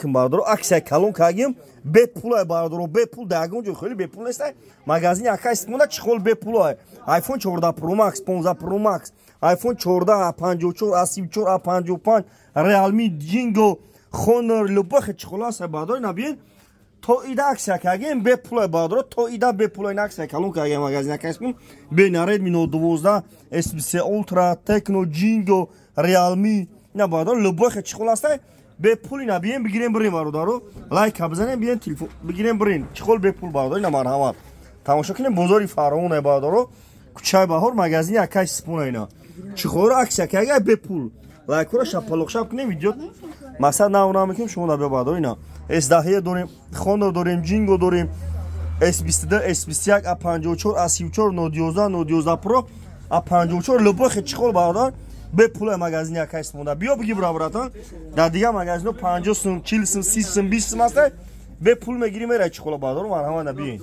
бардор аксия калон кагим бепулай бардор бепул дагон ҷо хели бепул нест магазини акайс монда чихол бепулай iPhone 14 Pro Max 15 Pro Max iPhone 14 54 34 55 Realme Jingo Honor любых чихолас бардор набин то ида аксия кагим бепулай бардор то ида бепулай аксия калон кагим магазини акайс мон бенаред мино 12 S20 Ultra Tecno Jingo Realme на бардор любых чихолас бепули набием бигирем брин бародаро лайк абзанем биен телефон бигирем брин чихол бепул бардар ина марҳамат тамошо кинем бозори фараон е бардаро кучай баҳор магазини акай спона ина чихолро аксия кага бепул лайкро шапалоқ шап кинем видео масад навна мекунем шумо набиё бардаро ина S10 дорем Honor дорем Jingo дорем S22 S21 A54 A34 No11 No11 Pro A54 любых чихол бардар бепулай магазини акайс монда биё биги братан дар дига магазино 50 сум 40 сум 30 сум 20 сум аст бепул мегирим мера чихола бардор марҳамат набиен